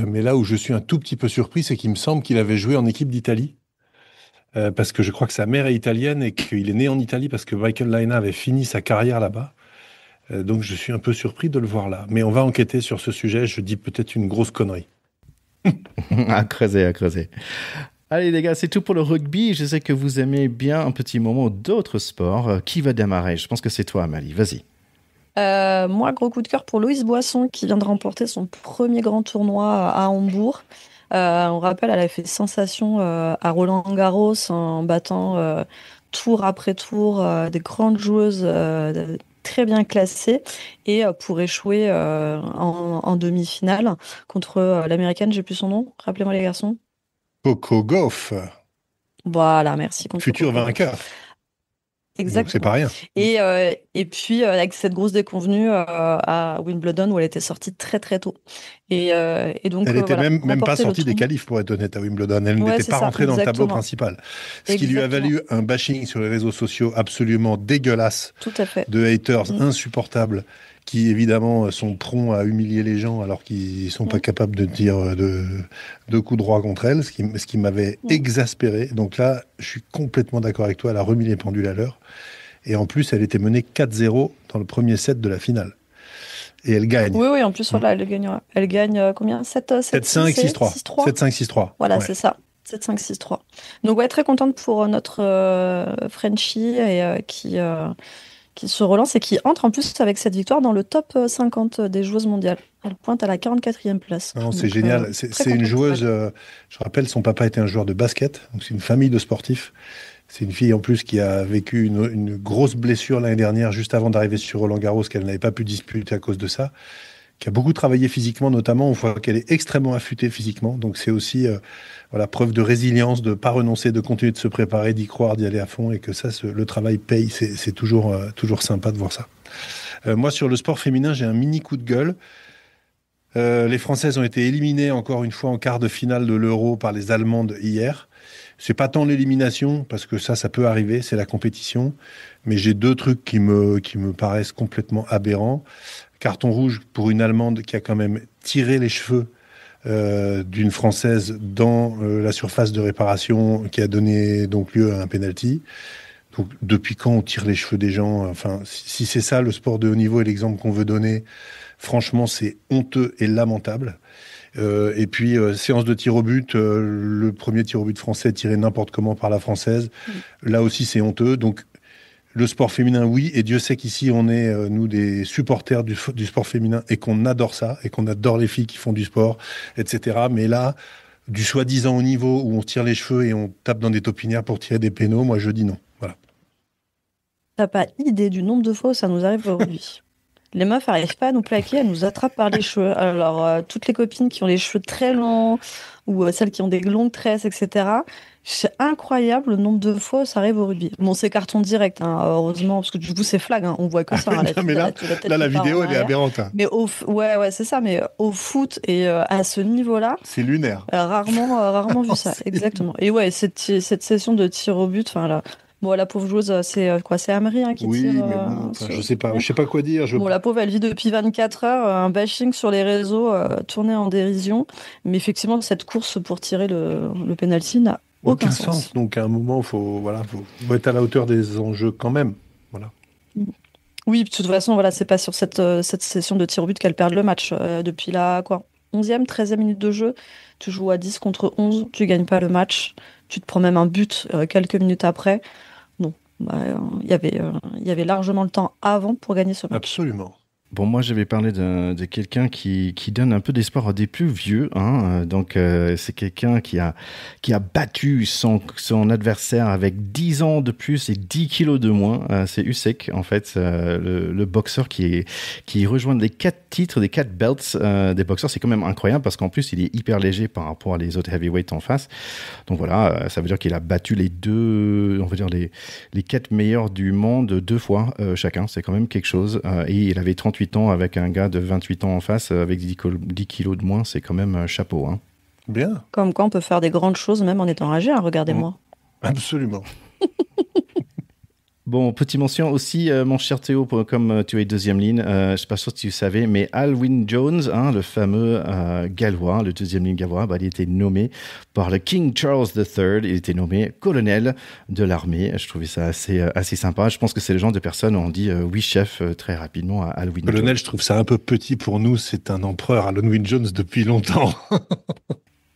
Mais là où je suis un tout petit peu surpris, c'est qu'il me semble qu'il avait joué en équipe d'Italie. Parce que je crois que sa mère est italienne et qu'il est né en Italie parce que Michael Laina avait fini sa carrière là-bas. Donc je suis un peu surpris de le voir là. Mais on va enquêter sur ce sujet, je dis peut-être une grosse connerie. À creuser, à creuser. Allez les gars, c'est tout pour le rugby. Je sais que vous aimez bien un petit moment d'autres sports. Qui va démarrer? Je pense que c'est toi, Amalie. Vas-y. Moi, gros coup de cœur pour Loïs Boisson qui vient de remporter son premier grand tournoi à Hambourg. On rappelle, elle a fait sensation à Roland-Garros en battant tour après tour des grandes joueuses très bien classées et pour échouer en demi-finale contre l'américaine, j'ai plus son nom. Rappelez-moi les garçons. Coco Gauff, Voilà, merci. Contre futur Coco vainqueur. Gauff. Donc c'est pas Exactement. rien. Et puis, avec cette grosse déconvenue à Wimbledon où elle était sortie très très tôt. Et donc, Elle était voilà, même pas remporter le sortie des tournoi. qualifs, pour être honnête, à Wimbledon. Elle Ouais, n'était c'est pas ça, rentrée dans le tableau exactement. principal. Ce qui lui a Exactement. valu un bashing sur les réseaux sociaux absolument dégueulasse Tout à fait. de haters Mm, insupportables qui, évidemment, sont prompts à humilier les gens alors qu'ils sont pas mm, capables de dire de coups droits contre elle, ce qui m'avait mm. exaspéré. Donc là, je suis complètement d'accord avec toi. Elle a remis les pendules à l'heure. Et en plus, elle était menée 4-0 dans le premier set de la finale. Et elle gagne. Oui, oui, en plus, voilà, elle gagnera. Elle gagne combien? 7-5, 7-6 et 6-3. 6-3? 7-5, 6-3. Voilà, Ouais. c'est ça. 7-5-6-3. Donc, ouais, très contente pour notre Frenchie et qui se relance et qui entre en plus avec cette victoire dans le top 50 des joueuses mondiales. Elle pointe à la 44e place. Non, c'est Donc, génial. très C'est une contente pour joueuse. elle. Je rappelle, son papa était un joueur de basket. Donc, c'est une famille de sportifs. C'est une fille en plus qui a vécu une grosse blessure l'année dernière, juste avant d'arriver sur Roland-Garros, qu'elle n'avait pas pu disputer à cause de ça. Qui a beaucoup travaillé physiquement, notamment. On voit qu'elle est extrêmement affûtée physiquement. Donc, c'est aussi voilà, preuve de résilience, de ne pas renoncer, de continuer de se préparer, d'y croire, d'y aller à fond. Et que ça, le travail paye. C'est toujours, toujours sympa de voir ça. Moi, sur le sport féminin, j'ai un mini coup de gueule. Les Françaises ont été éliminées encore une fois en quart de finale de l'Euro par les Allemandes hier. C'est pas tant l'élimination, parce que ça peut arriver, c'est la compétition. Mais j'ai deux trucs qui me paraissent complètement aberrants. Carton rouge pour une Allemande qui a quand même tiré les cheveux d'une Française dans la surface de réparation, qui a donné donc lieu à un penalty. Donc, depuis quand on tire les cheveux des gens? Enfin, si c'est ça le sport de haut niveau et l'exemple qu'on veut donner, franchement, c'est honteux et lamentable. Et puis, séance de tir au but, le premier tir au but français tiré n'importe comment par la Française. Là aussi, c'est honteux. Donc, le sport féminin, oui. Et Dieu sait qu'ici, on est, nous, des supporters du sport féminin et qu'on adore ça, et qu'on adore les filles qui font du sport, etc. Mais là, du soi-disant haut niveau où on se tire les cheveux et on tape dans des taupinières pour tirer des pénaux, moi, je dis non. Voilà. T'as pas idée du nombre de fois où ça nous arrive aujourd'hui. Les meufs n'arrivent pas à nous plaquer, elles nous attrapent par les cheveux. Alors, toutes les copines qui ont les cheveux très longs ou celles qui ont des longues tresses, etc. C'est incroyable le nombre de fois où ça arrive au rugby. Bon, c'est carton direct, hein, heureusement, parce que du coup, c'est flag, hein, on voit que ça. Hein, Non, mais là, la vidéo, elle est aberrante. Hein. Mais ouais, c'est ça. Mais au foot et à ce niveau-là, c'est lunaire. Rarement vu ça, exactement. Et ouais, cette session de tir au but, enfin là. Bon, la pauvre joueuse, c'est quoi? C'est Amri hein, qui tire. Oui, mais bon, je sais pas quoi dire. Bon, la pauvre, elle vit depuis 24 heures, un bashing sur les réseaux, tourné en dérision. Mais effectivement, cette course pour tirer le penalty n'a aucun sens. Donc, à un moment, faut être à la hauteur des enjeux quand même. Voilà. Oui, de toute façon, voilà, c'est pas sur cette session de tir au but qu'elle perd le match. Depuis la 11e, 13e minute de jeu, tu joues à 10 contre 11, tu gagnes pas le match. Tu te prends même un but quelques minutes après. Non, il y avait largement le temps avant pour gagner ce match. Absolument. Bon, moi, je vais parler de quelqu'un qui donne un peu d'espoir à des plus vieux. Hein. Donc, c'est quelqu'un qui a battu son adversaire avec 10 ans de plus et 10 kilos de moins. C'est Usyk, en fait, le boxeur qui rejoint les 4 titres, des 4 belts des boxeurs. C'est quand même incroyable parce qu'en plus, il est hyper léger par rapport à les autres heavyweights en face. Donc voilà, ça veut dire qu'il a battu les 4 meilleurs du monde 2 fois chacun. C'est quand même quelque chose. Et il avait 38 ans avec un gars de 28 ans en face avec 10 kilos de moins, c'est quand même un chapeau. Hein. Bien. Comme quoi on peut faire des grandes choses même en étant âgé, hein, regardez-moi. Absolument. Bon, petite mention aussi, mon cher Théo, comme tu es deuxième ligne, je ne suis pas sûr si tu savais, mais Alwyn Jones, hein, le fameux gallois, le deuxième ligne gallois, il était nommé par le King Charles III, il était nommé colonel de l'armée. Je trouvais ça assez sympa. Je pense que c'est le genre de personne où on dit oui chef très rapidement à Alwyn Jones. Colonel, je trouve ça un peu petit pour nous, c'est un empereur, Alwyn Jones, depuis longtemps.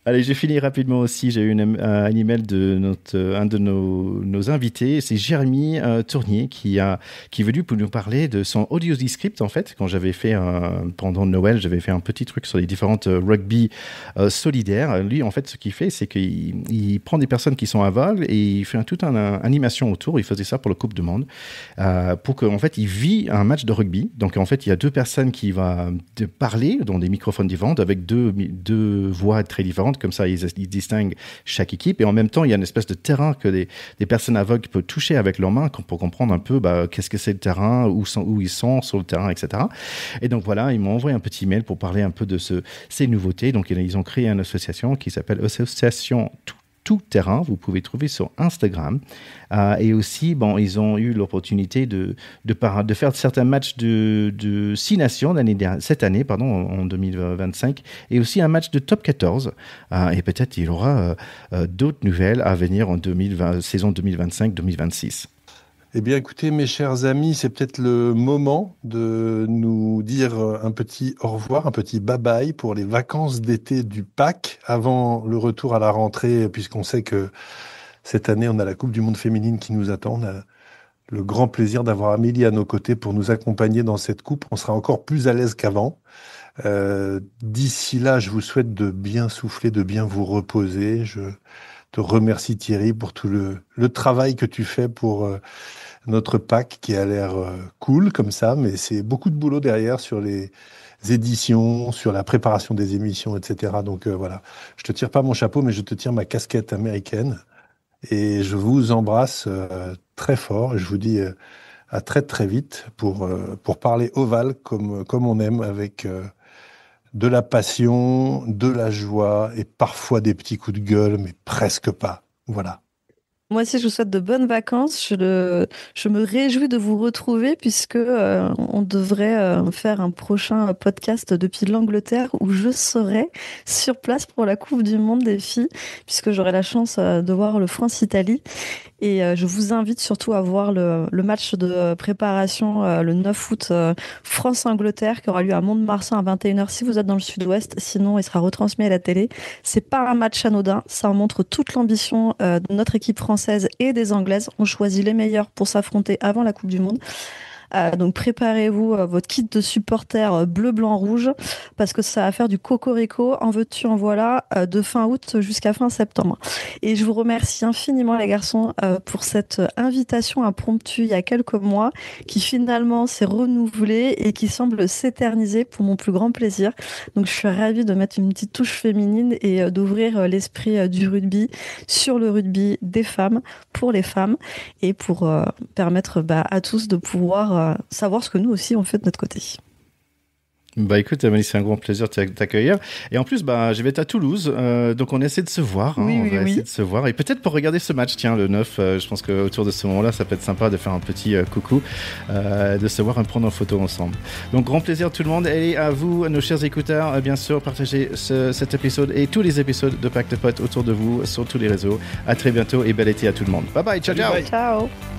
Allez, j'ai fini rapidement aussi. J'ai eu un email de un de nos invités. C'est Jérémy Tournier qui est venu pour nous parler de son audio script. En fait, quand j'avais fait pendant Noël, j'avais fait un petit truc sur les différentes rugby solidaires. Lui, en fait, ce qu'il fait, c'est qu'il prend des personnes qui sont aveugles et il fait toute une animation autour. Il faisait ça pour la Coupe du Monde pour qu'en fait, il vit un match de rugby. Donc, en fait, il y a deux personnes qui vont parler dans des microphones différents avec deux voix très différentes. Comme ça, ils distinguent chaque équipe. Et en même temps, il y a une espèce de terrain que des personnes aveugles peuvent toucher avec leurs mains pour comprendre un peu qu'est-ce que c'est le terrain, où ils sont sur le terrain, etc. Et donc voilà, ils m'ont envoyé un petit mail pour parler un peu de ces nouveautés. Donc ils ont créé une association qui s'appelle Association Tout Terrain. Vous pouvez trouver sur Instagram. Et aussi, ils ont eu l'opportunité de faire certains matchs de 6 nations cette année, en 2025, et aussi un match de top 14. Et peut-être il y aura d'autres nouvelles à venir en saison 2025-2026. Eh bien, écoutez, mes chers amis, c'est peut-être le moment de nous dire un petit au revoir, un petit bye-bye pour les vacances d'été du Pâques avant le retour à la rentrée, puisqu'on sait que cette année, on a la Coupe du Monde féminine qui nous attend. On a le grand plaisir d'avoir Amélie à nos côtés pour nous accompagner dans cette coupe. On sera encore plus à l'aise qu'avant. D'ici là, je vous souhaite de bien souffler, de bien vous reposer. Je te remercie, Thierry, pour tout le travail que tu fais pour notre Pâques qui a l'air cool comme ça, mais c'est beaucoup de boulot derrière sur les éditions, sur la préparation des émissions, etc. Donc voilà, je te tire pas mon chapeau, mais je te tire ma casquette américaine et je vous embrasse très fort et je vous dis à très très vite pour parler ovale comme on aime, avec de la passion, de la joie et parfois des petits coups de gueule, mais presque pas. Voilà. Moi aussi, je vous souhaite de bonnes vacances. Je me réjouis de vous retrouver puisque on devrait faire un prochain podcast depuis l'Angleterre où je serai sur place pour la Coupe du Monde des filles, puisque j'aurai la chance de voir le France-Italie. Et je vous invite surtout à voir le match de préparation le 9 août France-Angleterre qui aura lieu à Mont-de-Marsan à 21h si vous êtes dans le sud-ouest. Sinon, il sera retransmis à la télé. C'est pas un match anodin. Ça montre toute l'ambition de notre équipe française et des Anglaises. On choisit les meilleurs pour s'affronter avant la Coupe du Monde. Donc préparez-vous votre kit de supporters bleu, blanc, rouge parce que ça va faire du cocorico, en veux-tu, en voilà, de fin août jusqu'à fin septembre. Et je vous remercie infiniment les garçons pour cette invitation impromptue il y a quelques mois qui finalement s'est renouvelée et qui semble s'éterniser pour mon plus grand plaisir. Donc je suis ravie de mettre une petite touche féminine et d'ouvrir l'esprit du rugby sur le rugby des femmes, pour les femmes et pour permettre à tous de pouvoir savoir ce que nous aussi on fait de notre côté. Écoute, Amélie, c'est un grand plaisir de t'accueillir. Et en plus, je vais être à Toulouse, donc on essaie de se voir. Essayer de se voir. Et peut-être pour regarder ce match, le 9, je pense qu'autour de ce moment-là, ça peut être sympa de faire un petit coucou, de se voir et prendre une photo ensemble. Donc, grand plaisir tout le monde. Et à vous, nos chers écouteurs, bien sûr, partagez cet épisode et tous les épisodes de Pacte de Potes autour de vous, sur tous les réseaux. À très bientôt et bel été à tout le monde. Bye bye, ciao, ciao. Ciao.